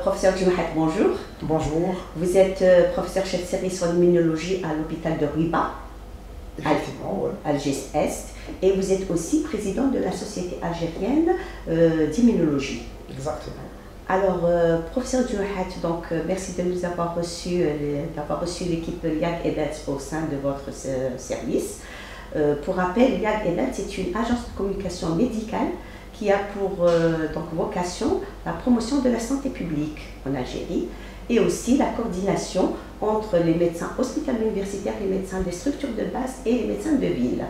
professeur Djouhat, bonjour. Bonjour. Vous êtes professeur chef de service en immunologie à l'hôpital de Ruiba, Effectivement, oui. Alger Est, et vous êtes aussi président de la Société algérienne d'immunologie. Exactement. Alors, professeur Djouhat, donc merci de nous avoir reçu, l'équipe Liag Ebet au sein de votre service. Pour rappel, Liag Ebet c'est une agence de communication médicale qui a pour vocation la promotion de la santé publique en Algérie et aussi la coordination entre les médecins hospitaliers universitaires, les médecins des structures de base et les médecins de ville.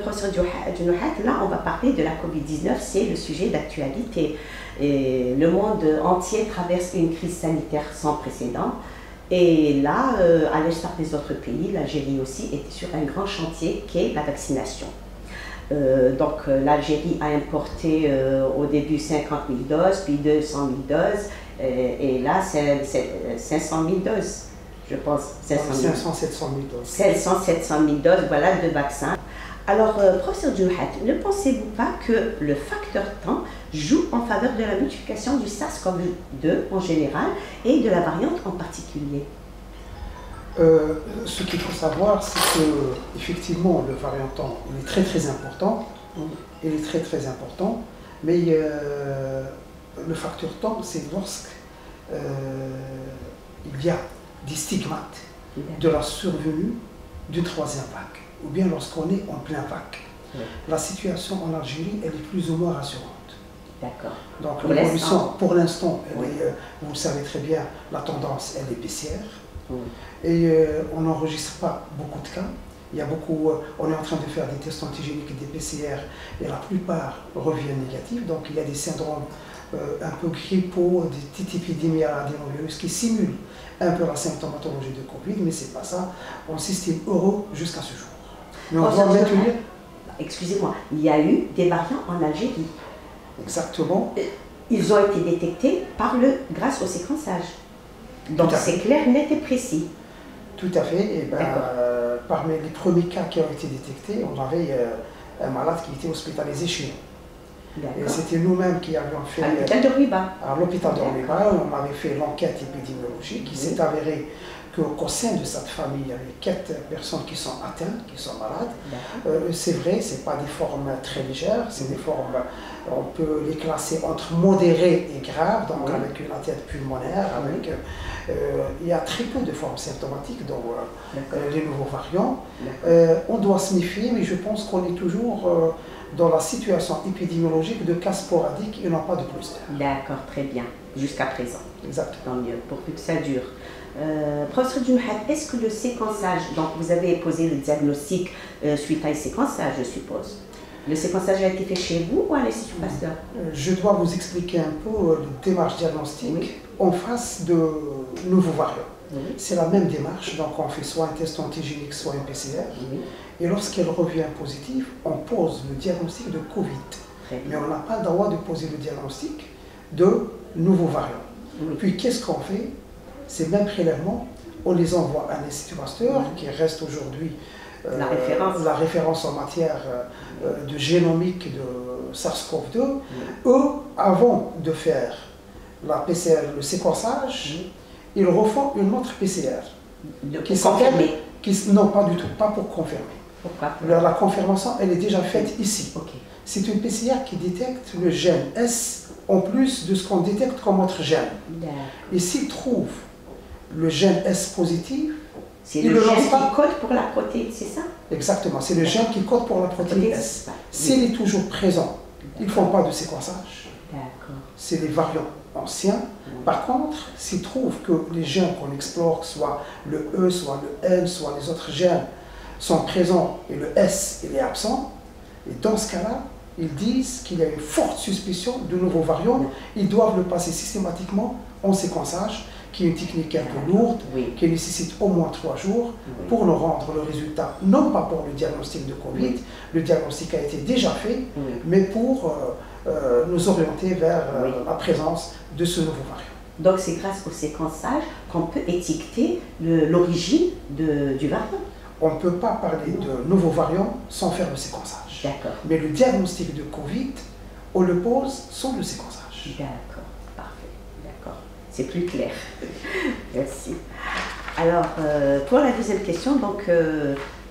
Professeur Djouhat, là on va parler de la Covid-19, c'est le sujet d'actualité. Le monde entier traverse une crise sanitaire sans précédent. Et là, à l'instar des autres pays, l'Algérie aussi était sur un grand chantier qui est la vaccination. L'Algérie a importé au début 50 000 doses, puis 200 000 doses, et là c'est 500 000 doses, je pense. 500-700 000 doses. 500-700 000 doses, voilà, de vaccins. Alors, professeur Djouhat, ne pensez-vous pas que le facteur temps joue en faveur de la multiplication du SARS-CoV-2 en général et de la variante en particulier? Ce qu'il faut savoir, c'est que effectivement le variant temps il est très important. Il est très important, mais le facteur temps, c'est lorsque il y a des stigmates de la survenue d'une troisième vague, ou bien lorsqu'on est en plein vague. Oui. La situation en Algérie, elle est plus ou moins rassurante. D'accord. Donc l'évolution, pour l'instant, oui. Vous le savez très bien, la tendance, elle est baissière. Oui. Et on n'enregistre pas beaucoup de cas. Il y a on est en train de faire des tests antigéniques, des PCR, et la plupart reviennent négatifs. Donc il y a des syndromes un peu grippaux, des petites épidémies à l'adénovirus qui simulent un peu la symptomatologie de Covid, mais c'est pas ça. On s'estime heureux jusqu'à ce jour. Mais on doit maintenir. Excusez-moi, il y a eu des variants en Algérie. Exactement. Ils ont été détectés grâce au séquençage. Donc c'est clair, net et précis. Tout à fait. Et parmi les premiers cas qui ont été détectés, on avait un malade qui était hospitalisé chez nous. Et c'était nous-mêmes qui avions fait... À l'hôpital de Ruiba. À l'hôpital de Ruiba, on avait fait l'enquête épidémiologique. Il s'est avéré qu'au sein de cette famille, il y avait 4 personnes qui sont atteintes, qui sont malades. C'est vrai, ce n'est pas des formes très légères, c'est des formes, on peut les classer entre modérées et graves, donc avec une atteinte pulmonaire, il y a très peu de formes symptomatiques dans les nouveaux variants. On doit se méfier, mais je pense qu'on est toujours dans la situation épidémiologique de cas sporadiques et non pas de cluster. D'accord, très bien, jusqu'à présent. Exactement. Tant mieux, pourvu que ça dure. Professeur Djouhat, est-ce que le séquençage, donc vous avez posé le diagnostic suite à un séquençage, je suppose. Le séquençage a été fait chez vous ou à l'Institut Pasteur? Je dois vous expliquer un peu la démarche diagnostique en face de nouveaux variants. C'est la même démarche, donc on fait soit un test antigénique, soit un PCR. Et lorsqu'elle revient positive, on pose le diagnostic de Covid. Mais on n'a pas le droit de poser le diagnostic de nouveaux variants. Puis qu'est-ce qu'on fait? Ces mêmes prélèvements, on les envoie à l'Institut Pasteur, qui reste aujourd'hui la référence en matière de génomique de SARS-CoV-2. Eux, avant de faire la PCR, le séquençage, ils refont une autre PCR. Qui s'appelle... Non, pas du tout, pas pour confirmer. Pourquoi? La confirmation, elle est déjà faite ici. C'est une PCR qui détecte le gène S en plus de ce qu'on détecte comme autre gène. Et s'il trouve le gène S positif, c'est le gène qui code pour la protéine, c'est ça? Exactement, c'est le gène qui code pour la protéine S. S'il est toujours présent, ils ne font pas de séquençage. C'est les variants anciens. Par contre, s'ils trouvent que les gènes qu'on explore, soit le E, soit le N, soit les autres gènes, sont présents et le S il est absent, et dans ce cas-là, ils disent qu'il y a une forte suspicion de nouveaux variants. Ils doivent le passer systématiquement en séquençage, qui est une technique un peu lourde, qui nécessite au moins 3 jours pour nous rendre le résultat, non pas pour le diagnostic de Covid, le diagnostic a été déjà fait, mais pour nous orienter vers la présence de ce nouveau variant. Donc c'est grâce au séquençage qu'on peut étiqueter l'origine du variant. On ne peut pas parler de nouveaux variants sans faire le séquençage. Mais le diagnostic de Covid, on le pose sans le séquençage. D'accord, parfait. c'est plus clair. Merci. Alors, pour la deuxième question, donc,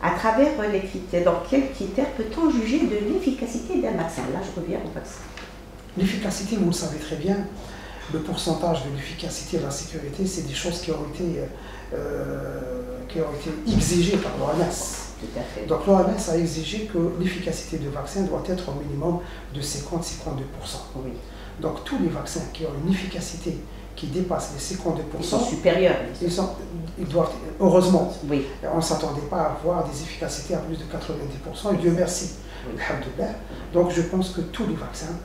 à travers les critères, donc quels critères peut-on juger de l'efficacité d'un vaccin? Là, je reviens au vaccin. L'efficacité, vous le savez très bien, le pourcentage de l'efficacité et de la sécurité, c'est des choses qui ont été exigées par l'OMS. Tout à fait. Donc l'OMS a exigé que l'efficacité du vaccin doit être au minimum de 50-52%. Oui. Donc tous les vaccins qui ont une efficacité qui dépasse les 52%, ils sont supérieurs. Ils doivent, heureusement, oui. On ne s'attendait pas à avoir des efficacités à plus de 90%, et Dieu merci. Oui. Donc je pense que tous les vaccins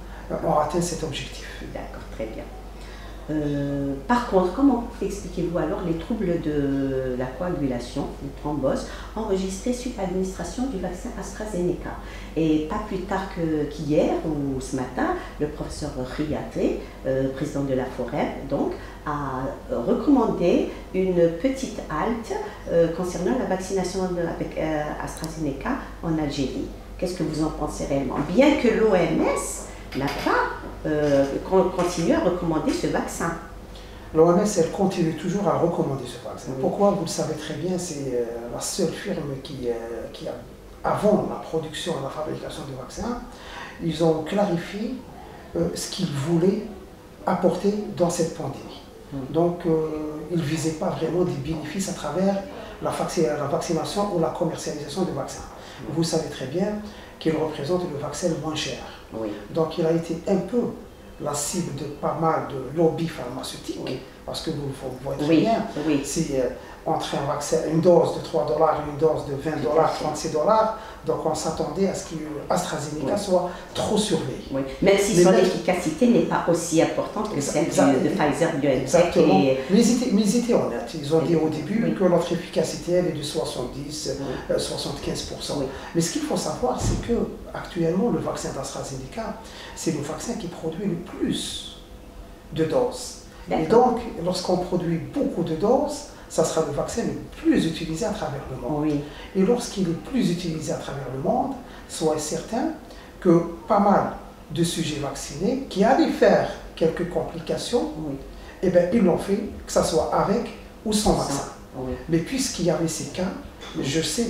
ont atteint cet objectif. D'accord, très bien. Par contre, comment expliquez-vous alors les troubles de la coagulation, les thromboses, enregistrés suite à l'administration du vaccin AstraZeneca? Et pas plus tard qu'hier ou ce matin, le professeur Riaté, président de la FOREB, donc, a recommandé une petite halte concernant la vaccination avec AstraZeneca en Algérie. Qu'est-ce que vous en pensez réellement? Bien que l'OMS n'a pas continué à recommander ce vaccin. L'OMS, elle continue toujours à recommander ce vaccin. Oui. Pourquoi? Vous le savez très bien, c'est la seule firme qui a, avant la production et la fabrication du vaccin, ils ont clarifié ce qu'ils voulaient apporter dans cette pandémie. Donc, ils ne visaient pas vraiment des bénéfices à travers la vaccination ou la commercialisation du vaccin. Vous savez très bien qu'il représente le vaccin le moins cher. Oui. Donc il a été un peu la cible de pas mal de lobbies pharmaceutiques, oui. Parce que vous voyez très bien, oui. Si entre un vaccin, une dose de 3 $, une dose de 20 $, 36 $, donc on s'attendait à ce qu'AstraZeneca soit trop surveillé. Oui. Même si son efficacité n'est pas aussi importante que celle de Pfizer-BioNTech. Exactement. Mais ils étaient honnêtes. Ils ont dit au début que notre efficacité elle est de 70, 75%. Oui. Mais ce qu'il faut savoir, c'est que actuellement le vaccin d'AstraZeneca, c'est le vaccin qui produit le plus de doses. Et donc, lorsqu'on produit beaucoup de doses, ça sera le vaccin le plus utilisé à travers le monde. Oui. Et lorsqu'il est plus utilisé à travers le monde, soyez certain que pas mal de sujets vaccinés qui allaient faire quelques complications, oui. Eh bien, ils l'ont fait, que ce soit avec ou sans vaccin. Oui. Mais puisqu'il y avait ces cas, je sais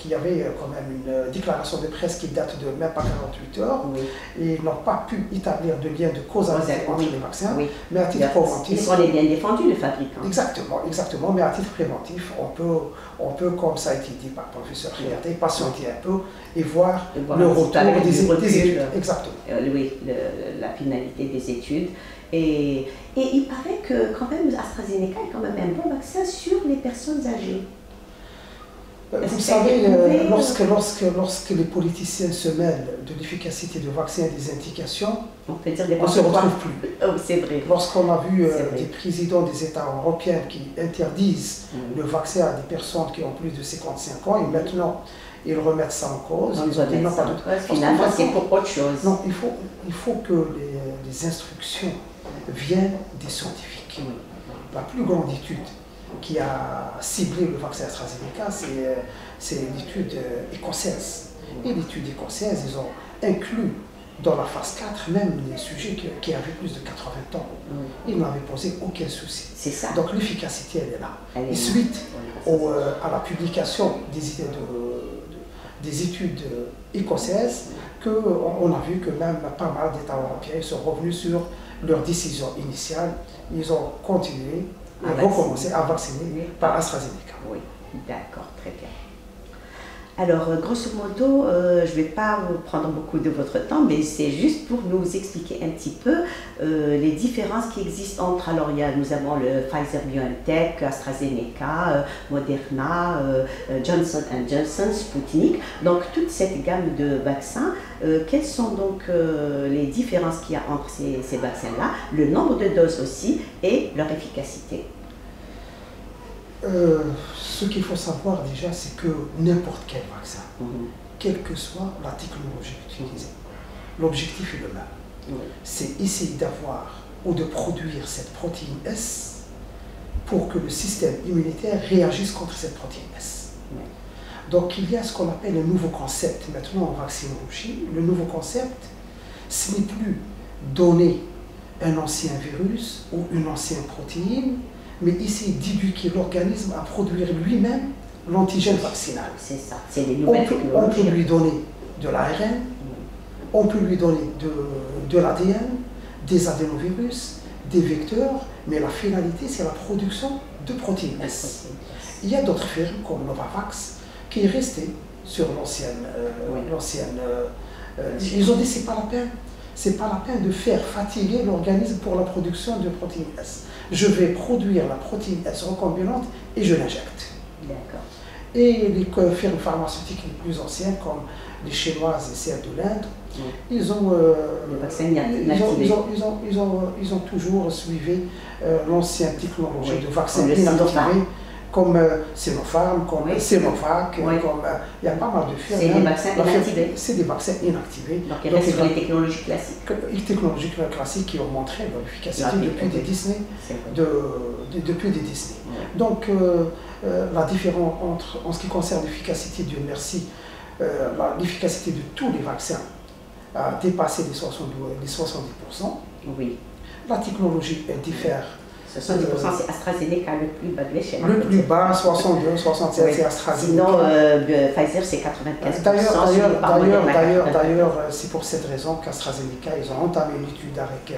qu'il y avait quand même une déclaration de presse qui date de même pas 48 heures, oui. Et ils n'ont pas pu établir de lien de causalité entre les vaccins, oui. Mais à titre préventif... Ils sont les bien défendus, les fabricants. Exactement, mais à titre préventif, on peut, comme ça a été dit par le professeur Riaté, patienter un peu et voir le retour des études. Exactement. Oui, la finalité des études. Et il paraît que quand même AstraZeneca est quand même un bon vaccin sur les personnes âgées. Vous savez, lorsque les politiciens se mêlent de l'efficacité du vaccin et des indications, on ne se retrouve plus. Oh, c'est vrai. Lorsqu'on a vu des présidents des États européens qui interdisent le vaccin à des personnes qui ont plus de 55 ans, et maintenant ils remettent ça en cause. Finalement, c'est pour autre chose. Non, il faut que les instructions viennent des scientifiques. Oui. La plus grande étude qui a ciblé le vaccin AstraZeneca, c'est l'étude écossaise. Et l'étude écossaise, ils ont inclus dans la phase 4 même les sujets qui avaient plus de 80 ans. Ils n'avaient posé aucun souci. C'est ça. Donc l'efficacité, elle est là. Et suite à la publication des études écossaises, on a vu que même pas mal d'États européens sont revenus sur leur décision initiale. Ils ont continué à recommencer à vacciner par AstraZeneca. Oui, d'accord, très bien. Alors, grosso modo, je ne vais pas vous prendre beaucoup de votre temps, mais c'est juste pour nous expliquer un petit peu les différences qui existent entre, alors nous avons le Pfizer-BioNTech, AstraZeneca, Moderna, Johnson & Johnson, Sputnik, donc toute cette gamme de vaccins. Quelles sont donc les différences qu'il y a entre ces vaccins-là, le nombre de doses aussi et leur efficacité? Ce qu'il faut savoir déjà, c'est que n'importe quel vaccin, quelle que soit la technologie utilisée, l'objectif est le même. C'est essayer d'avoir ou de produire cette protéine S pour que le système immunitaire réagisse contre cette protéine S. Donc il y a ce qu'on appelle un nouveau concept maintenant en vaccinologie. Le nouveau concept, ce n'est plus donner un ancien virus ou une ancienne protéine, mais ici d'éduquer l'organisme à produire lui-même l'antigène vaccinal. C'est ça, c'est les nouvelles technologies. On peut lui donner de l'ARN, on peut lui donner de l'ADN, des adénovirus, des vecteurs, mais la finalité, c'est la production de protéines S. Il y a d'autres firmes comme Novavax qui est resté sur l'ancienne. Ils ont dit c'est pas la peine. C'est pas la peine de faire fatiguer l'organisme pour la production de protéines S. Je vais produire la protéine S recombinante et je l'injecte. D'accord. Et les firmes pharmaceutiques les plus anciennes, comme les chinoises et celles de l'Inde, ils ont toujours suivi l'ancienne technologie de vaccins inactivés, comme Sinopharm, comme Sinovac, comme il y a pas mal de firmes. C'est des vaccins inactivés. C'est des vaccins inactivés. Donc il reste sur les technologies classiques. Les technologies classiques qui ont montré leur efficacité depuis des décennies. Donc la différence en ce qui concerne l'efficacité, Dieu merci, l'efficacité de tous les vaccins a dépassé les 70%. Oui. La technologie, elle diffère. 70% c'est AstraZeneca, le plus bas de l'échelle. Le plus bas, 62, 67, c'est AstraZeneca. Sinon, Pfizer, c'est 95%. D'ailleurs, c'est pour cette raison qu'AstraZeneca, ils ont entamé une étude avec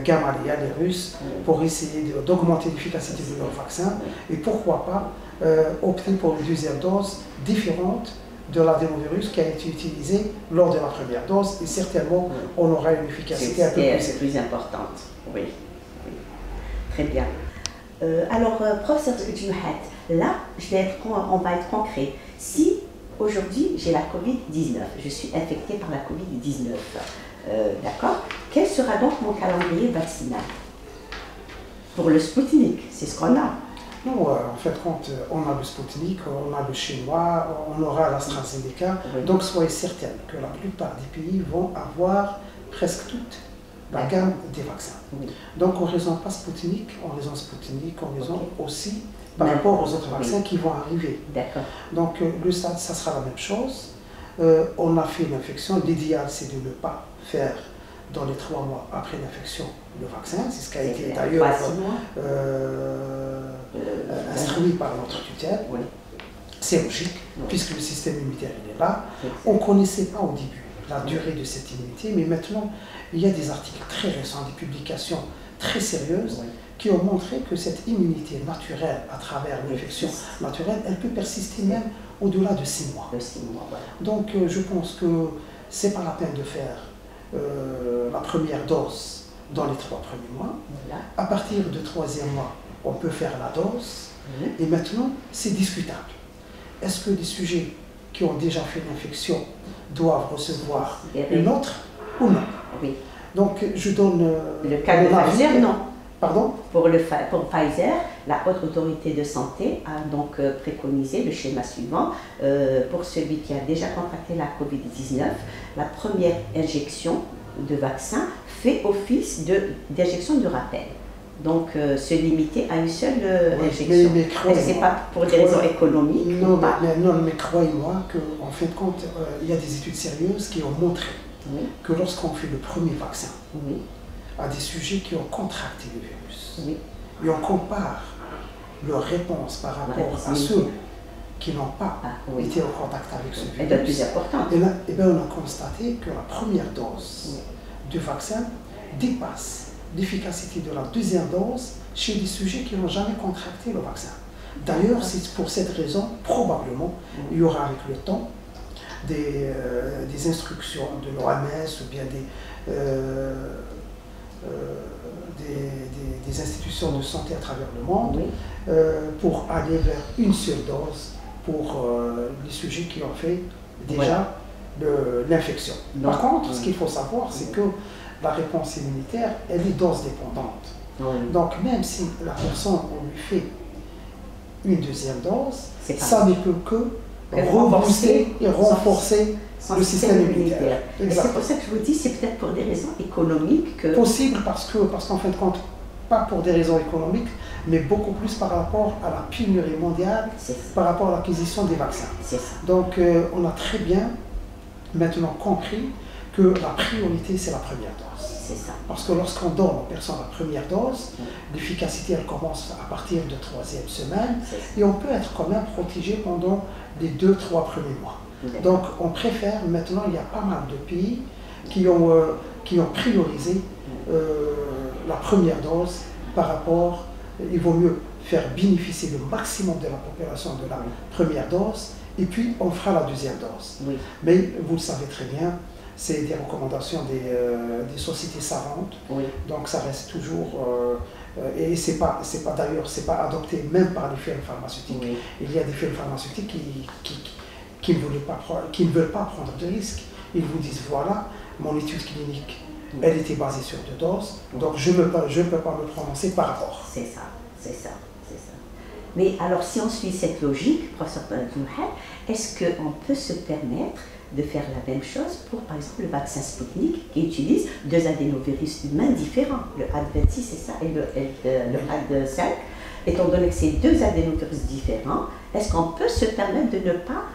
Gamaleya, les Russes, pour essayer d'augmenter l'efficacité de leur vaccin. Et pourquoi pas opter pour une deuxième dose différente de l'adénovirus qui a été utilisée lors de la première dose. Et certainement, on aura une efficacité un peu plus importante. Oui. Très bien. Alors, professeur Djouhat, là, on va être concret. Si aujourd'hui j'ai la Covid-19, je suis infectée par la Covid-19, d'accord, quel sera donc mon calendrier vaccinal? Pour le Sputnik, c'est ce qu'on a. Non, en fait, quand on a le Sputnik, on a le chinois, on aura l'AstraZeneca, donc soyez certaine que la plupart des pays vont avoir presque toutes la gamme des vaccins. Donc on ne raisonne pas Sputnik, on raisonne Sputnik, on raisonne aussi par rapport aux autres vaccins qui vont arriver. Donc le stade, ça sera la même chose. On a fait l'infection, l'idéal c'est de ne pas faire dans les 3 mois après l'infection le vaccin, c'est ce qui a été d'ailleurs instruit par notre tutelle. C'est logique, puisque le système immunitaire il est là. On ne connaissait pas au début la durée de cette immunité, mais maintenant il y a des articles très récents, des publications très sérieuses qui ont montré que cette immunité naturelle à travers l'infection naturelle, elle peut persister même au-delà de 6 mois. Donc je pense que ce n'est pas la peine de faire la première dose dans les 3 premiers mois. À partir du 3e mois, on peut faire la dose. Et maintenant, c'est discutable. Est-ce que les sujets qui ont déjà fait l'infection doivent recevoir une autre ou non? Donc je donne... Le cas de Pfizer, non. Pardon? Pour Pfizer, la Haute Autorité de Santé a donc préconisé le schéma suivant. Pour celui qui a déjà contracté la Covid-19, la première injection de vaccin fait office d'injection de rappel. Donc se limiter à une seule injection. Mais ce n'est pas pour des raisons économiques? Non, mais croyez-moi qu'en fin de compte, il y a des études sérieuses qui ont montré que lorsqu'on fait le premier vaccin à des sujets qui ont contracté le virus, et on compare leur réponse par rapport à ceux qui n'ont pas été en contact avec ce virus, elle est plus importante. Et là, on a constaté que la première dose du vaccin dépasse l'efficacité de la deuxième dose chez des sujets qui n'ont jamais contracté le vaccin. D'ailleurs, c'est pour cette raison, probablement, il y aura avec le temps des instructions de l'OMS ou bien des institutions de santé à travers le monde pour aller vers une seule dose pour les sujets qui ont fait déjà l'infection. Par contre, ce qu'il faut savoir, c'est que la réponse immunitaire, elle est dose dépendante. Donc même si la personne, on lui fait une deuxième dose, ça ne peut que rebooster et renforcer le système immunitaire. C'est pour ça que je vous dis, c'est peut-être pour des raisons économiques que... Possible parce qu'en fin de compte, pas pour des raisons économiques, mais beaucoup plus par rapport à la pénurie mondiale, par rapport à l'acquisition des vaccins. Donc on a très bien maintenant compris que la priorité, c'est la première dose. c'est ça. Parce que lorsqu'on donne aux personnes la première dose, l'efficacité elle commence à partir de 3e semaine et on peut être quand même protégé pendant les 2-3 premiers mois. Donc on préfère, maintenant il y a pas mal de pays qui ont priorisé la première dose par rapport, il vaut mieux faire bénéficier le maximum de la population de la première dose et puis on fera la deuxième dose. Oui. Mais vous le savez très bien, c'est des recommandations des sociétés savantes, oui. Donc ça reste toujours, et c'est pas d'ailleurs, c'est pas adopté même par les firmes pharmaceutiques. Oui. Il y a des firmes pharmaceutiques qui ne veulent pas prendre de risques. Ils vous disent voilà, mon étude clinique, elle était basée sur 2 doses, donc je ne peux pas me prononcer par rapport. C'est ça, c'est ça, c'est ça. Mais alors si on suit cette logique, professeur Djouhad, est-ce qu'on peut se permettre de faire la même chose pour, par exemple, le vaccin Sputnik qui utilise 2 adénovirus humains différents, le AD26 c'est ça, et le AD5. Étant donné que c'est 2 adénovirus différents, est-ce qu'on peut se permettre de ne pas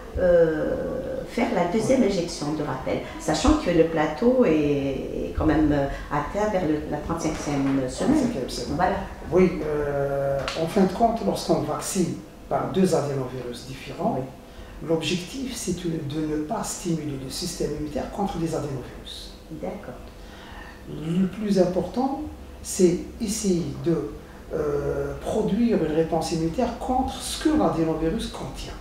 faire la deuxième injection de rappel, sachant que le plateau est quand même atteint vers la 35e semaine. Voilà. Oui, en fin de compte, lorsqu'on vaccine par 2 adénovirus différents, oui. L'objectif c'est de ne pas stimuler le système immunitaire contre les adénovirus. D'accord. Le plus important, c'est essayer de produire une réponse immunitaire contre ce que l'adénovirus contient.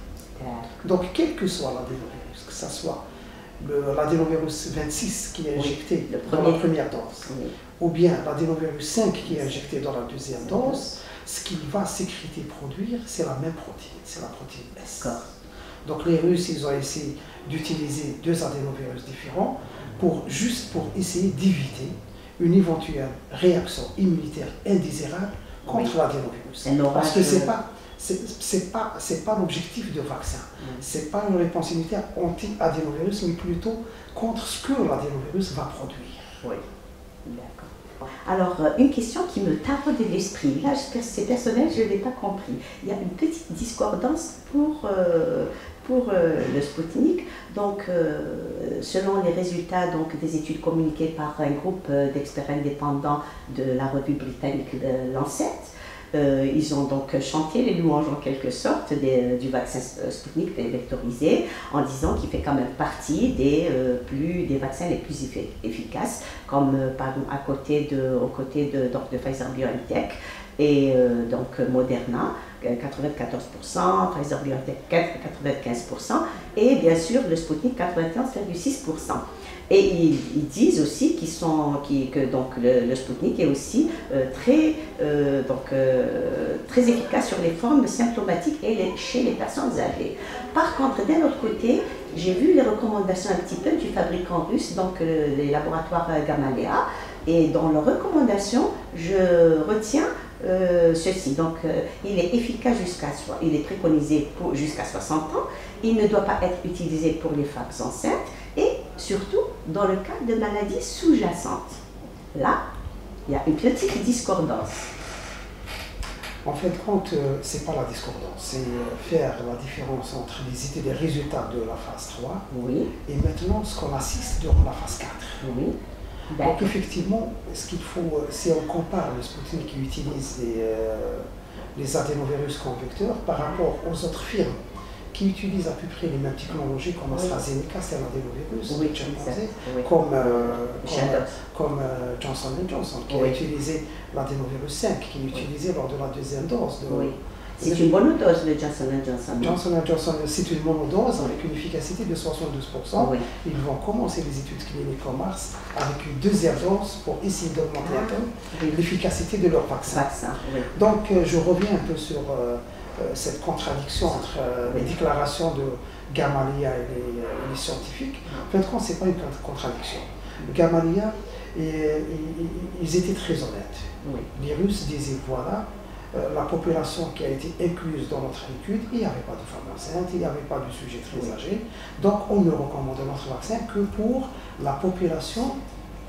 Donc, quel que soit l'adénovirus, que ce soit l'adénovirus 26 qui est injecté dans la première dose, ou bien l'adénovirus 5 qui est injecté dans la deuxième dose, ce qu'il va sécréter, produire, c'est la même protéine, c'est la protéine S. Donc, les Russes, ils ont essayé d'utiliser 2 adénovirus différents juste pour essayer d'éviter une éventuelle réaction immunitaire indésirable contre l'adénovirus. Parce que c'est pas l'objectif de vaccin. C'est pas une réponse immunitaire anti-adénovirus, mais plutôt contre ce que l'adénovirus va produire. Oui, d'accord. Alors, une question qui me taraude de l'esprit, là c'est personnel, je ne l'ai pas compris. Il y a une petite discordance pour le Sputnik. Donc, selon les résultats des études communiquées par un groupe d'experts indépendants de la revue britannique Lancet, ils ont donc chanté les louanges en quelque sorte du vaccin Sputnik vectorisé en disant qu'il fait quand même partie des vaccins les plus efficaces, comme aux côtés de Pfizer-BioNTech et donc Moderna, 94%, Pfizer-BioNTech 95% et bien sûr le Sputnik 91,6%. Et ils disent aussi que le Sputnik est aussi très efficace sur les formes symptomatiques et chez les personnes âgées. Par contre, d'un autre côté, j'ai vu les recommandations un petit peu du fabricant russe, donc les laboratoires Gamaleya, et dans leurs recommandations, je retiens ceci. Donc, il est efficace il est préconisé jusqu'à 60 ans, il ne doit pas être utilisé pour les femmes enceintes et surtout dans le cas de maladies sous-jacentes. Là, il y a une petite discordance. En fin de compte, ce n'est pas la discordance, c'est faire la différence entre les résultats de la phase 3 et maintenant ce qu'on assiste durant la phase 4. Oui. Donc effectivement, ce qu'il faut, si on compare le Sputnik qui utilise les adénovirus convecteurs par rapport aux autres firmes qui utilisent à peu près les mêmes technologies comme AstraZeneca, c'est l'adénovirus, comme Johnson & Johnson, qui a utilisé l'adénovirus 5, qui est utilisé lors de la deuxième dose. C'est une monodose, le Johnson & Johnson. Johnson & Johnson, c'est une monodose avec une efficacité de 72%. Ils vont commencer les études cliniques en mars avec une deuxième dose pour essayer d'augmenter un peu l'efficacité de leur vaccin. Donc, je reviens un peu sur cette contradiction entre les déclarations de Gamaleya et les scientifiques. En fait, ce n'est pas une contradiction. Gamaleya, ils étaient très honnêtes. Les Russes disaient voilà, la population qui a été incluse dans notre étude, il n'y avait pas de femmes enceintes, il n'y avait pas de sujets très âgés. Donc, on ne recommande notre vaccin que pour la population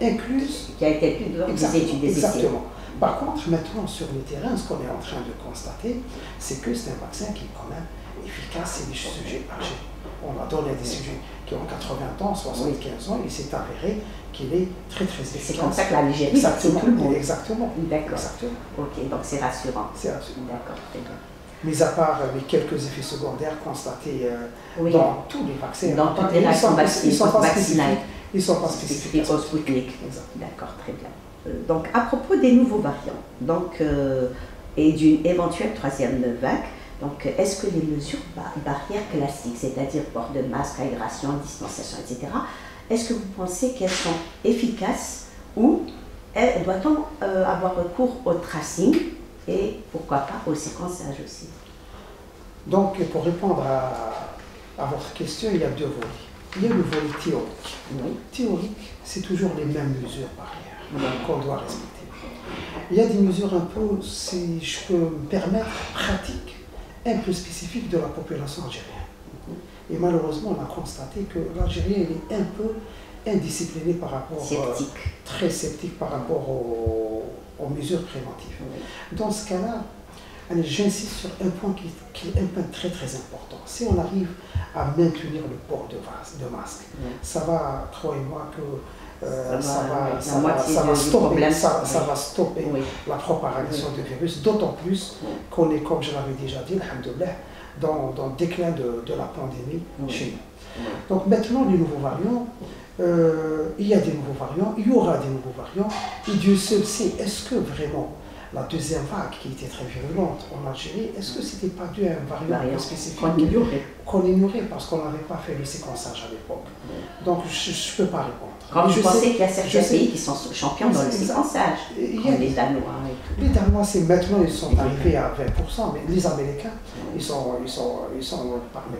incluse. Qui a été incluse dans les études. Exactement. Par contre, maintenant, sur le terrain, ce qu'on est en train de constater, c'est que c'est un vaccin qui est quand même efficace chez les sujets âgés. On a donné des sujets qui ont 80 ans, 75 ans, et c'est avéré qu'il est très efficace. C'est comme ça que l'Algérie, exactement, tout le monde. Exactement. D'accord. Ok, donc c'est rassurant. C'est rassurant. D'accord, très bien. Mis à part les quelques effets secondaires constatés dans tous les vaccins. Dans toutes les vaccins vaccinales. Ils ne sont pas spécifiques. Au Sputnik. D'accord, très bien. Donc, à propos des nouveaux variants, et d'une éventuelle troisième vague, donc, est-ce que les mesures barrières classiques, c'est-à-dire port de masque, aération, distanciation, etc., est-ce que vous pensez qu'elles sont efficaces ou doit-on avoir recours au tracing et pourquoi pas au séquençage aussi? Donc, pour répondre à votre question, il y a deux volets. Il y a le volet théorique. Oui. Théorique, c'est toujours les mêmes mesures barrières qu'on doit respecter. Il y a des mesures un peu, si je peux me permettre, pratiques, un peu spécifiques de la population algérienne. Et malheureusement, on a constaté que l'Algérien est un peu indiscipliné par rapport, très sceptique par rapport aux mesures préventives. Dans ce cas-là, j'insiste sur un point qui est un point très très important. Si on arrive à maintenir le port de masque, ça va, toi et moi, ça va stopper la propagation du virus, d'autant plus qu'on est, comme je l'avais déjà dit, alhamdoulilah, dans le déclin de la pandémie chez nous. Donc maintenant, les nouveaux variants, il y a des nouveaux variants, il y aura des nouveaux variants, et Dieu seul sait, est-ce que vraiment la deuxième vague qui était très virulente en Algérie, est-ce que ce n'était pas dû à un variant spécifique qu'on ignorait parce qu'on n'avait pas fait le séquençage à l'époque? Donc je ne peux pas répondre. Comme je pensais qu'il y a certains pays qui sont champions dans le séquençage, comme les Danois et tout. Les Danois, c'est maintenant, ils sont arrivés à 20%, mais les Américains, ils sont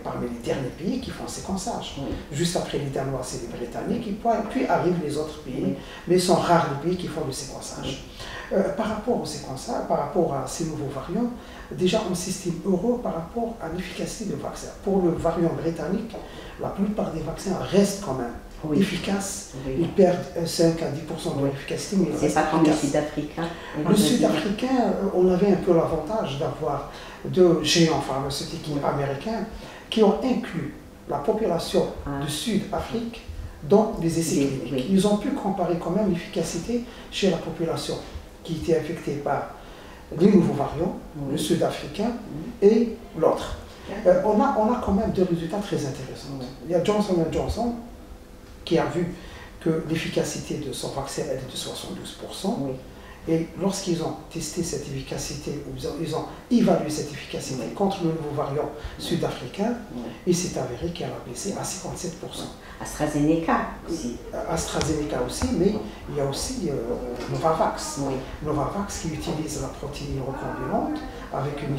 parmi les derniers pays qui font le séquençage. Juste après les Danois, c'est les Britanniques, puis arrivent les autres pays, mais ils sont rares les pays qui font le séquençage. Par rapport au séquençage, par rapport à ces nouveaux variants, déjà on s'estime heureux par rapport à l'efficacité du vaccin. Pour le variant britannique, la plupart des vaccins restent quand même efficaces. Ils perdent 5 à 10% de l'efficacité, mais c'est pas comme le Sud-Africain. Le Sud-Africain, on avait un peu l'avantage d'avoir deux géants pharmaceutiques américains qui ont inclus la population du Sud-Afrique dans les essais cliniques. Ils ont pu comparer quand même l'efficacité chez la population qui était infectée par les nouveaux variants, le sud-africain et l'autre. On a quand même des résultats très intéressants. Il y a Johnson & Johnson qui a vu que l'efficacité de son vaccin était de 72%. Et lorsqu'ils ont testé cette efficacité, ils ont évalué cette efficacité contre le nouveau variant sud-africain, il s'est avéré qu'elle a baissé à 57%. AstraZeneca aussi. AstraZeneca aussi, mais il y a aussi Novavax. Novavax qui utilise la protéine recombinante avec une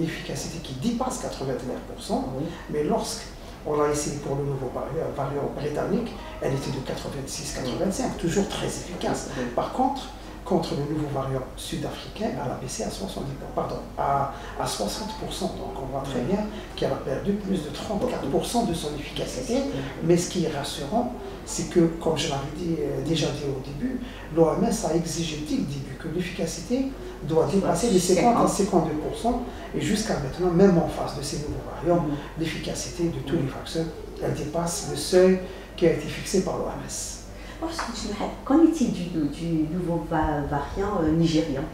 efficacité qui dépasse 89%, mais lorsqu'on l'a essayé pour le nouveau variant britannique, elle était de 86-85, toujours très efficace. Par contre le nouveau variant sud-africain, elle a baissé à 60%. Donc on voit très bien qu'elle a perdu plus de 34% de son efficacité. Mais ce qui est rassurant, c'est que, comme je l'avais déjà dit au début, l'OMS a exigé dès le début que l'efficacité doit dépasser les 50 à 52%. Et jusqu'à maintenant, même en face de ces nouveaux variants, l'efficacité de tous les vaccins, elle dépasse le seuil qui a été fixé par l'OMS. Qu'en est-il du nouveau variant nigérian?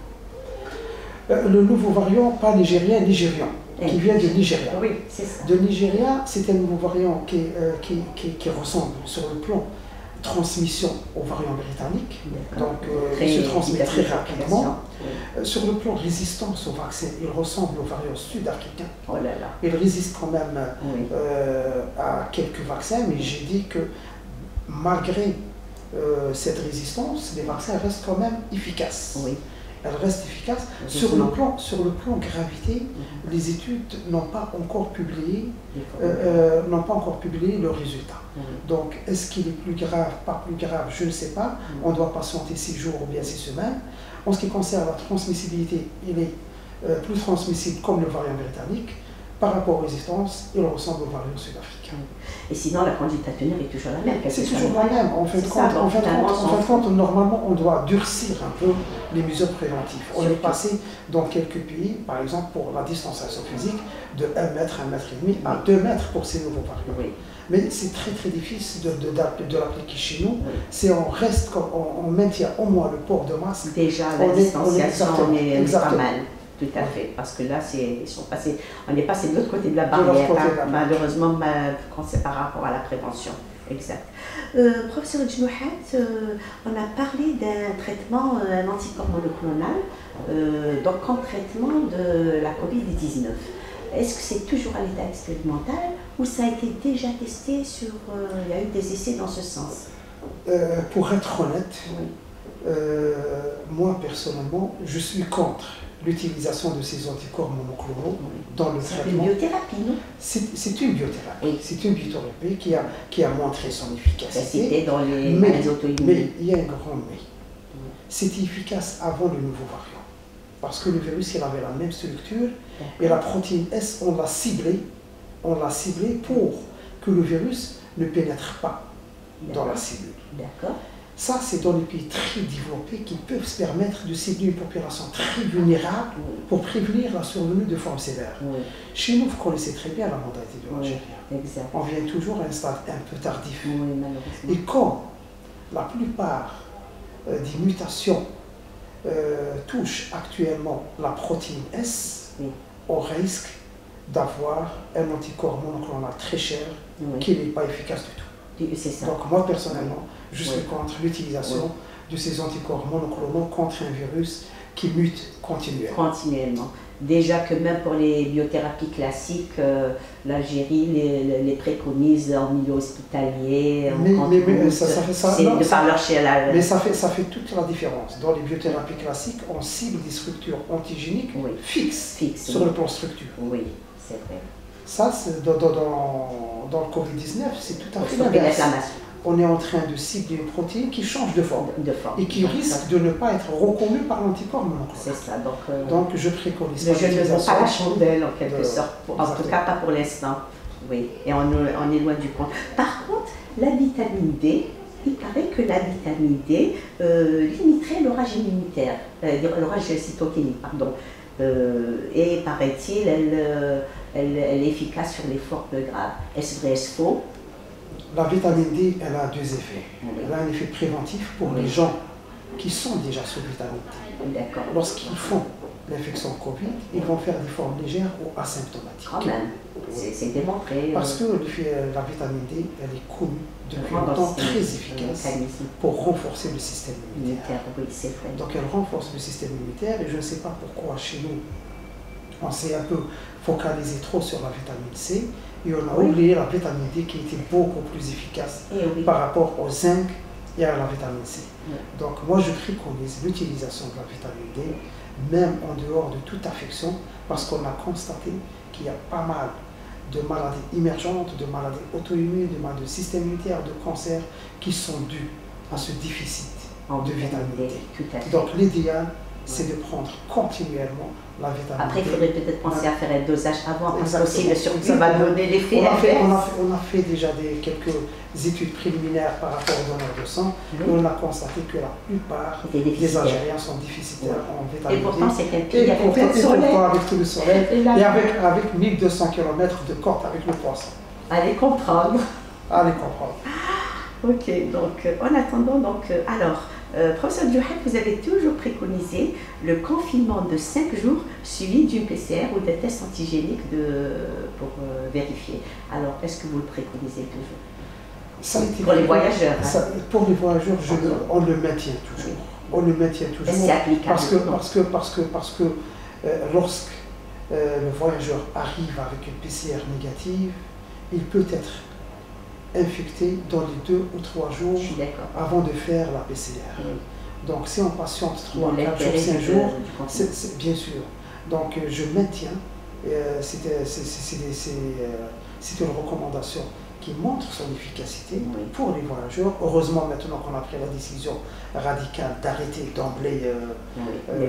Le nouveau variant, pas nigérien, nigérian, qui vient de Nigeria. Oui, c'est ça. De Nigeria, c'est un nouveau variant qui ressemble sur le plan transmission au variant britannique, donc il se transmet très rapidement. Sur le plan résistance au vaccin, il ressemble au variant sud-africain. Il résiste quand même à quelques vaccins, mais j'ai dit que malgré cette résistance, les vaccins restent quand même efficaces. Elle reste efficace. Sur le plan gravité, les études n'ont pas encore publié leurs résultats. Donc, est-ce qu'il est plus grave, pas plus grave, je ne sais pas. On doit patienter 6 jours ou bien 6 semaines. En ce qui concerne la transmissibilité, il est plus transmissible comme le variant britannique. par rapport aux résistances, il ressemble au variant sud-africain. Et sinon, la conduite à tenir est toujours la même. C'est toujours la même. En fin de compte, normalement, on doit durcir un peu les mesures préventives. On est passé dans quelques pays, par exemple, pour la distanciation physique, de 1 mètre, 1,5 mètre à 2 mètres pour ces nouveaux variants. Oui. Mais c'est très très difficile de l'appliquer chez nous. Oui. Si on reste, on maintient au moins le port de masque. Déjà, la distanciation, on est pas mal. Tout à fait, parce que là, on est passé de l'autre côté de la barrière, malheureusement, quand c'est par rapport à la prévention. Exact. Professeur Djenouhat, on a parlé d'un traitement, un anticorps monoclonal, donc comme traitement de la Covid-19. Est-ce que c'est toujours à l'état expérimental ou ça a été déjà testé sur... il y a eu des essais dans ce sens? Pour être honnête, oui. Moi personnellement, je suis contre l'utilisation de ces anticorps monoclonaux dans le traitement. C'est une biothérapie, non? C'est une biothérapie. Oui. C'est une biothérapie qui a montré son efficacité. C'était dans les maladies auto-immunes. Mais il y a un grand mais. C'était efficace avant le nouveau variant. Parce que le virus, il avait la même structure et la protéine S, on l'a ciblée pour que le virus ne pénètre pas dans la cellule. D'accord. Ça, c'est dans les pays très développés qui peuvent se permettre de cibler une population très vulnérable pour prévenir la survenue de formes sévères. Oui. Chez nous, vous connaissez très bien la mentalité de l'Algérien. Exact. On vient toujours à un stade un peu tardif. Oui, malheureusement. Et quand la plupart des mutations touchent actuellement la protéine S, on risque d'avoir un anticorps monoclonal très cher qui n'est pas efficace du tout. Ça. Donc moi personnellement, je suis contre l'utilisation de ces anticorps monoclonaux contre un virus qui mute continuellement. Déjà que même pour les biothérapies classiques, l'Algérie les préconise en milieu hospitalier. Mais ça fait ça. Non, mais ça fait toute la différence. Dans les biothérapies classiques, on cible des structures antigéniques fixes sur le plan structure. Oui, c'est vrai. Ça, dans le Covid-19, c'est tout à fait l'inverse. On est en train de cibler une protéine qui change de forme et qui risque de ne pas être reconnue par l'anticorps monoclonal. C'est ça. Donc je préconise. Je ne vends pas la chandelle en quelque sorte, en tout cas pas pour l'instant. Oui, et on est loin du compte. Par contre, la vitamine D, il paraît que la vitamine D limiterait l'orage immunitaire, l'orage cytokinique, pardon. Et paraît-il, elle est efficace sur les formes graves. Est-ce vrai, est-ce faux? La vitamine D, elle a deux effets. Elle a un effet préventif pour les gens qui sont déjà sous vitamine D. D'accord. Lorsqu'ils font l'infection Covid, ils vont faire des formes légères ou asymptomatiques. Quand même, c'est démontré. Parce que la vitamine D, elle est connue depuis longtemps très efficace pour renforcer le système immunitaire. Oui, c'est vrai. Donc elle renforce le système immunitaire et je ne sais pas pourquoi chez nous, on s'est un peu focalisé trop sur la vitamine C et on a oublié la vitamine D qui était beaucoup plus efficace par rapport au zinc et à la vitamine C. Donc moi je préconise l'utilisation de la vitamine D même en dehors de toute affection parce qu'on a constaté qu'il y a pas mal de maladies émergentes, de maladies auto-immunes, de maladies du système immunitaire, de cancers qui sont dus à ce déficit de vitamine D. Donc l'idéal, c'est de prendre continuellement la vitamine D. Après, il faudrait peut-être penser à faire un dosage avant, parce que aussi le surplus va donner l'effet on a fait déjà quelques études préliminaires par rapport aux donneurs de sang, et on a constaté que la plupart des Algériens sont déficitaires en vitamine D. Et pourtant, c'est un pays avec tout le soleil, et avec 1200 km de côte avec le poisson. Allez comprendre. Allez comprendre. Ok, donc en attendant, alors, professeur Djenouhat, vous avez toujours préconisé le confinement de 5 jours suivi d'une PCR ou d'un test antigénique pour vérifier. Alors, est-ce que vous le préconisez toujours? Pour les voyageurs. Pour les voyageurs, on le maintient toujours. On le maintient toujours. C'est applicable. Parce que lorsque le voyageur arrive avec une PCR négative, il peut être infecté dans les 2 ou 3 jours avant de faire la PCR. Donc si on patiente 3, 4 jours, 5 jours, c'est bien sûr. Donc je maintiens, c'est une recommandation qui montre son efficacité pour les voyageurs. Heureusement maintenant qu'on a pris la décision radicale d'arrêter d'emblée les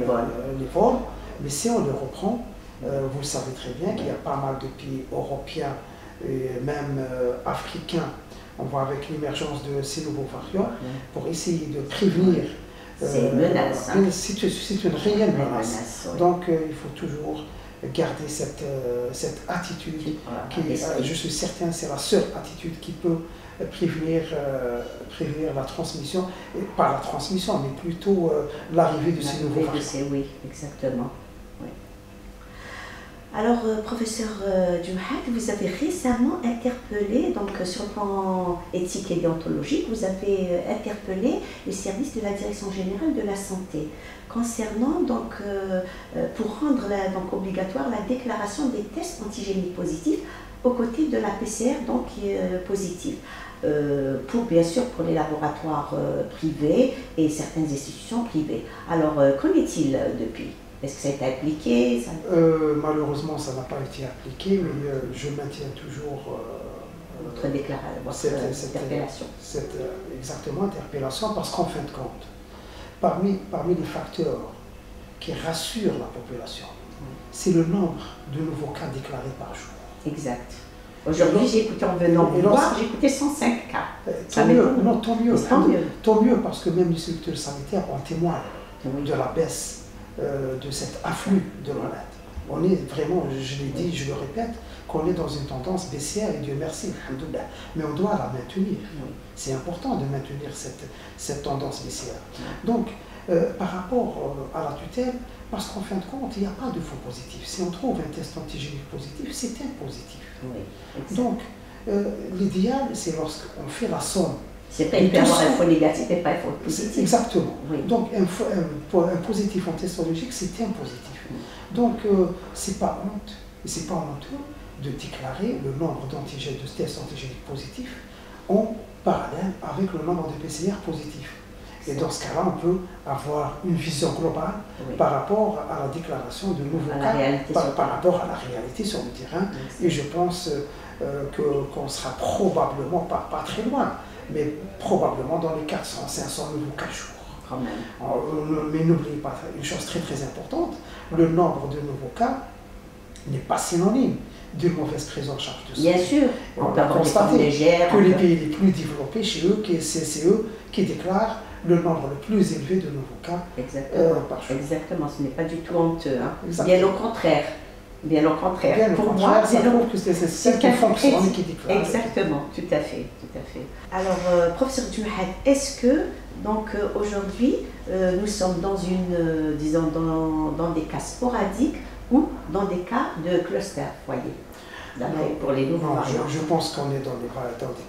vols, mais si on le reprend, Vous le savez très bien qu'il y a pas mal de pays européens et même africains. On voit avec l'émergence de ces nouveaux variants pour essayer de prévenir. C'est une menace. C'est une réelle menace. Donc il faut toujours garder cette attitude qui, je suis certain, c'est la seule attitude qui peut prévenir la transmission, et pas la transmission, mais plutôt l'arrivée de ces nouveaux variants. Oui, exactement. Oui. Alors, professeur Djouhad, vous avez récemment interpellé, donc sur le plan éthique et déontologique, vous avez interpellé les services de la Direction générale de la santé concernant, donc, pour rendre donc, obligatoire la déclaration des tests antigéniques positifs aux côtés de la PCR donc, qui est positive. Pour bien sûr pour les laboratoires privés et certaines institutions privées. Alors, qu'en est-il depuis? Est-ce que ça a été appliqué? Malheureusement, ça n'a pas été appliqué, mais je maintiens toujours votre interpellation. Exactement, interpellation, parce qu'en fin de compte, parmi les facteurs qui rassurent la population, c'est le nombre de nouveaux cas déclarés par jour. Exact. Aujourd'hui, j'ai écouté en venant vous voir, j'ai écouté 105 cas. Tant mieux. Tant mieux, parce que même les structures sanitaires en témoignent de la baisse de cet afflux de malades. On est vraiment, je l'ai dit, je le répète, qu'on est dans une tendance baissière, et Dieu merci, mais on doit la maintenir. C'est important de maintenir cette tendance baissière. Donc, par rapport à la tutelle, parce qu'en fin de compte, il n'y a pas de faux positif. Si on trouve un test antigénique positif, c'est un positif. Donc, l'idéal, c'est lorsqu'on fait la somme. C'est pas il peut avoir un faux négatif et pas un faux positif. Exactement. Donc, un positif en testologique, c'est un positif. Donc, c'est pas honte, et c'est pas honteux de déclarer le nombre d'antigènes, de tests antigéniques positifs en parallèle avec le nombre de PCR positifs. Et dans ce cas-là, on peut avoir une vision globale par rapport à la déclaration de nouveaux cas, par rapport à la réalité sur le terrain. Et je pense qu'on sera probablement, pas très loin, mais probablement dans les 400, 500 nouveaux cas jour. Mais n'oubliez pas une chose très très importante, le nombre de nouveaux cas n'est pas synonyme d'une mauvaise prise en charge de santé. Bien sûr, on a constaté que les pays les plus développés chez eux, c'est eux qui déclarent le nombre le plus élevé de nouveaux cas par jour. Exactement, ce n'est pas du tout honteux. Hein. Bien au contraire. Bien au contraire. Pour moi, ça prouve que c'est qui fonctionne et qui déclare. Exactement, tout à fait. Alors, professeur Djouhad, est-ce que donc aujourd'hui nous sommes dans disons dans des cas sporadiques ou dans des cas de cluster, voyez, pour les nouveaux variants? Je pense qu'on est dans des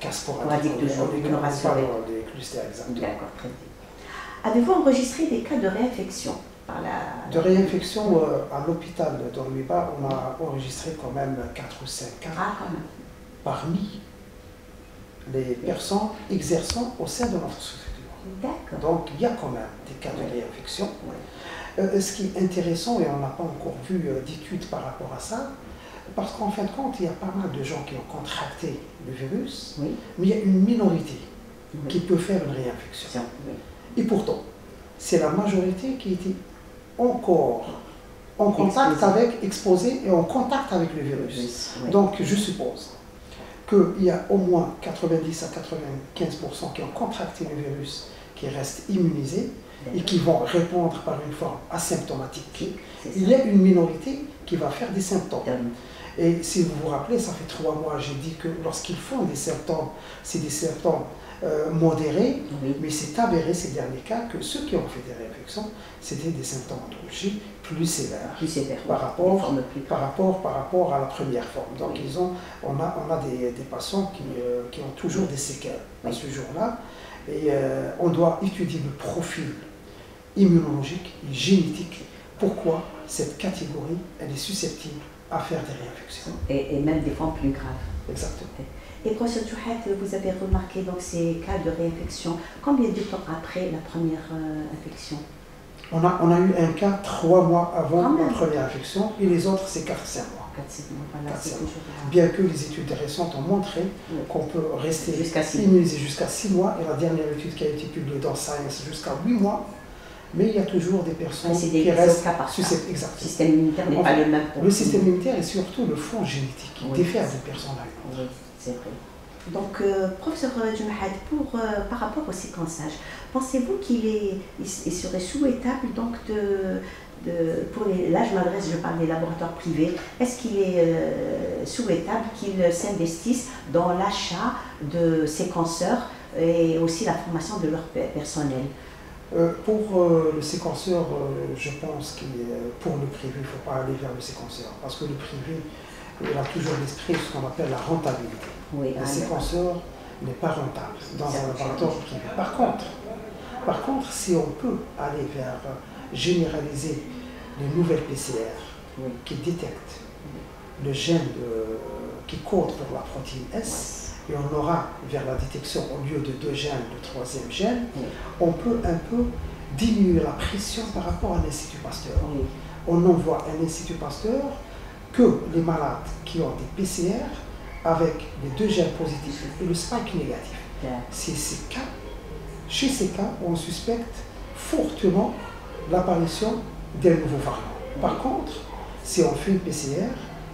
cas sporadiques. Toujours, on n'est pas dans des clusters, exactement. D'accord, très bien. Avez-vous enregistré des cas de réinfection par De réinfection à l'hôpital d'Ormiba, on a enregistré quand même 4 ou 5 cas parmi les personnes exerçant au sein de notre structure. D'accord. Donc il y a quand même des cas de réinfection. Ce qui est intéressant, et on n'a pas encore vu d'études par rapport à ça, parce qu'en fin de compte, il y a pas mal de gens qui ont contracté le virus, mais il y a une minorité qui peut faire une réinfection. Et pourtant, c'est la majorité qui était encore en contact exposée et en contact avec le virus. Donc je suppose qu'il y a au moins 90 à 95% qui ont contracté le virus, qui restent immunisés et qui vont répondre par une forme asymptomatique. Il y a une minorité qui va faire des symptômes. Et si vous vous rappelez, ça fait 3 mois, j'ai dit que lorsqu'ils font des symptômes, c'est des symptômes modérés, mais c'est avéré ces derniers cas que ceux qui ont fait des réinfections, c'était des symptômes oncologiques plus sévères par rapport à la première forme. Donc on a des patients qui ont toujours des séquelles à ce jour-là, et on doit étudier le profil immunologique et génétique. Pourquoi cette catégorie elle est susceptible à faire des réinfections. Et même des formes plus graves. Exactement. Et professeur Djouhad, vous avez remarqué donc ces cas de réinfection. Combien de temps après la première infection? On a eu un cas 3 mois avant la première infection et les autres c'est 4-5 mois. 4-5 mois, voilà, c'est toujours... Bien que les études récentes ont montré qu'on peut rester immunisé jusqu'à 6 mois, et la dernière étude qui a été publiée dans Science jusqu'à 8 mois, mais il y a toujours des personnes qui restent susceptibles. Exactement. Le système immunitaire n'est pas le même pour le système immunitaire et surtout le fond génétique qui diffère d'une personne à une autre. Oui, c'est vrai. Donc, professeur Djumahad, par rapport au séquençage, pensez-vous qu'il serait souhaitable donc là je m'adresse, je parle des laboratoires privés, est-ce qu'il est souhaitable qu'ils s'investissent dans l'achat de séquenceurs et aussi la formation de leur personnel? Pour le séquenceur, je pense que pour le privé, il ne faut pas aller vers le séquenceur, parce que le privé, il a toujours l'esprit de ce qu'on appelle la rentabilité. Oui, le séquenceur n'est pas rentable dans un laboratoire privé. Par contre, si on peut aller vers généraliser les nouvelles PCR qui détectent le gène qui code pour la protéine S, et on aura vers la détection, au lieu de 2 gènes, le 3e gène, on peut un peu diminuer la pression par rapport à l'Institut Pasteur. On envoie à l'Institut Pasteur que les malades qui ont des PCR avec les 2 gènes positifs et le spike négatif. Chez ces cas, on suspecte fortement l'apparition d'un nouveau variant. Par contre, si on fait une PCR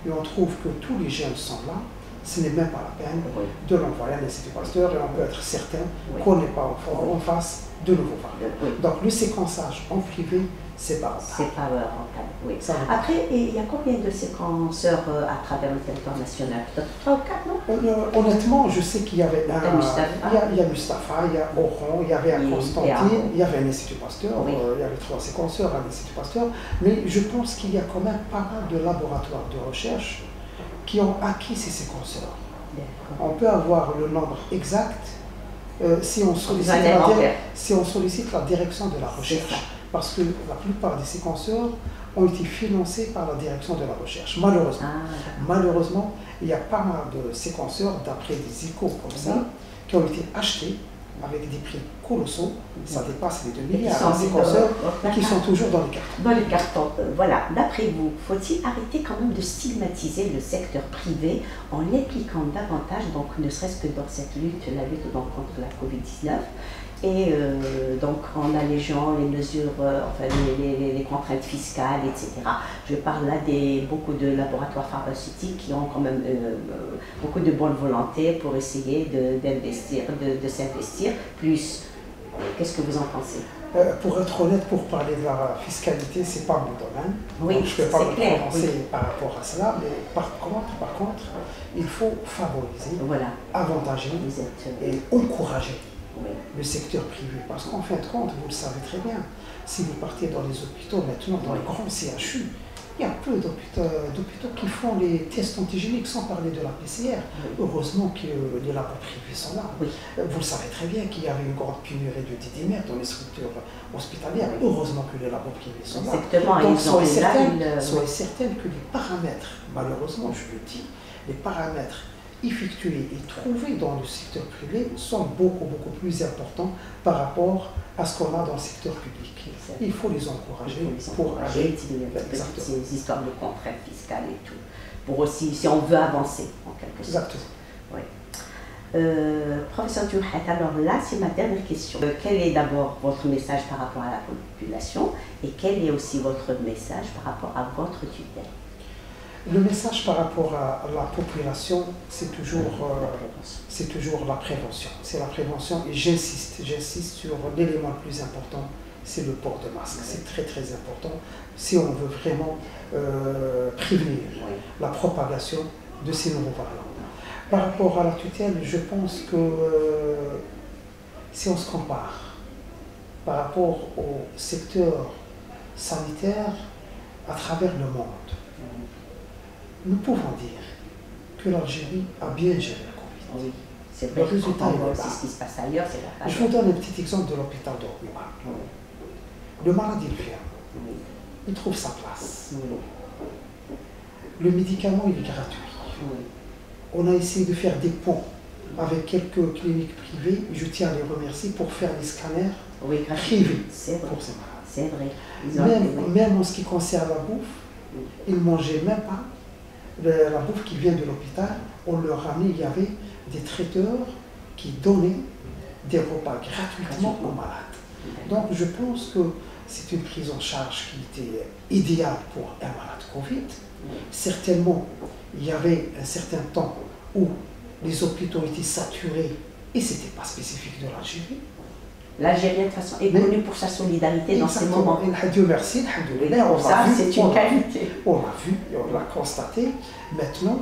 et on trouve que tous les gènes sont là, ce n'est même pas la peine de l'envoyer à l'Institut Pasteur et on peut être certain qu'on n'est pas en face de nouveaux variants. Donc le séquençage en privé, c'est pas rentable. C'est pas rentable, oui. Après, il y a combien de séquenceurs à travers le territoire national? Peut-être 3 ou 4, non? Honnêtement, je sais qu'il y avait il y a Mustapha, il y a Oran, il y avait Constantine, il y avait un Institut Pasteur, il y avait 3 séquenceurs à l'Institut Pasteur, mais je pense qu'il y a quand même pas mal de laboratoires de recherche qui ont acquis ces séquenceurs. On peut avoir le nombre exact si on sollicite la direction de la recherche. Parce que la plupart des séquenceurs ont été financés par la direction de la recherche, malheureusement. Malheureusement, il y a pas mal de séquenceurs, d'après des échos comme ça, qui ont été achetés avec des prix colossaux, ça dépasse les 2 milliards de séquenceurs, qui sont toujours dans les cartons. Dans les cartons, voilà. D'après vous, faut-il arrêter quand même de stigmatiser le secteur privé en l'impliquant davantage, donc ne serait-ce que dans cette lutte, la lutte donc, contre la Covid-19, et donc en allégeant les mesures, enfin les contraintes fiscales, etc. Je parle là beaucoup de laboratoires pharmaceutiques qui ont quand même beaucoup de bonne volonté pour essayer d'investir, de s'investir plus. Qu'est-ce que vous en pensez? Pour être honnête, pour parler de la fiscalité, c'est pas mon domaine. Oui, donc je ne peux pas me prononcer par rapport à cela, mais par contre, il faut favoriser, avantager et encourager le secteur privé. Parce qu'en fin de compte, vous le savez très bien, si vous partez dans les hôpitaux maintenant, dans les grands CHU, il y a peu d'hôpitaux qui font les tests antigéniques sans parler de la PCR. Heureusement que les labos privés sont là. Vous le savez très bien qu'il y avait une grande pénurie de didymères dans les structures hospitalières. Heureusement que les labos privés sont là. Donc soyez certaines que les paramètres, malheureusement je le dis, les paramètres effectués et trouvés dans le secteur privé sont beaucoup plus importants par rapport à ce qu'on a dans le secteur public. Il faut les encourager pour aller ces histoires de contraintes fiscales et tout, pour aussi, si on veut avancer en quelque sorte. Exactement. Professeur Djumahad, alors là c'est ma dernière question. Quel est d'abord votre message par rapport à la population et quel est aussi votre message par rapport à votre tutelle? Le message par rapport à la population, c'est toujours la prévention. C'est la prévention et j'insiste sur l'élément le plus important, c'est le port de masque. C'est très important si on veut vraiment prévenir la propagation de ces nouveaux variants. Par rapport à la tutelle, je pense que si on se compare par rapport au secteur sanitaire à travers le monde, nous pouvons dire que l'Algérie a bien géré la Covid. Oui, c'est vrai. Le résultat est là. Ce qui se passe ailleurs, c'est la Je vous donne un petit exemple de l'hôpital d'Orléans. Le malade, il vient. Il trouve sa place. Le médicament, il est gratuit. On a essayé de faire des ponts avec quelques cliniques privées. Je tiens à les remercier pour faire des scanners privés pour ces malades. C'est vrai. Même en ce qui concerne la bouffe, ils ne mangeaient même pas la bouffe qui vient de l'hôpital. On leur ramenait, il y avait des traiteurs qui donnaient des repas gratuitement aux malades. Donc je pense que c'est une prise en charge qui était idéale pour un malade Covid. Certainement, il y avait un certain temps où les hôpitaux étaient saturés et ce n'était pas spécifique de l'Algérie. L'Algérie, de toute façon, est connue pour sa solidarité dans ces moments. Dieu merci, ça, c'est une qualité. On l'a vu, on l'a constaté. Maintenant,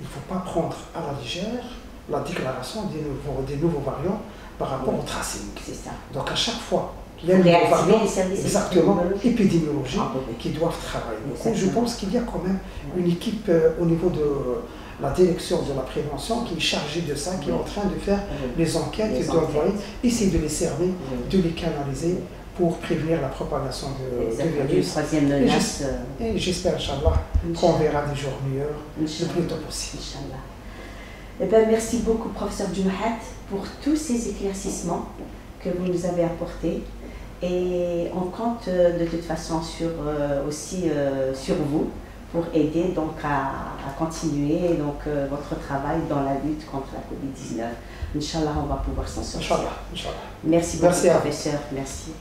il ne faut pas prendre à la légère la déclaration des nouveaux variants par rapport au tracing. C'est ça. Donc à chaque fois, il y a des nouveaux variants exactement épidémiologiques qui doivent travailler. Donc, je pense qu'il y a quand même une équipe au niveau de la direction de la prévention qui est chargée de ça, qui est en train de faire les enquêtes et d'envoyer, essayer de les cerner, de les canaliser pour prévenir la propagation de virus. Et j'espère, Inch'Allah, qu'on verra des jours meilleurs le plus tôt possible. Eh bien, merci beaucoup, professeur Djoumahat, pour tous ces éclaircissements que vous nous avez apportés. Et on compte de toute façon aussi sur vous pour aider donc à continuer donc, votre travail dans la lutte contre la Covid-19. Inch'Allah, on va pouvoir s'en sortir. Inch'Allah. Merci beaucoup, professeur. Merci.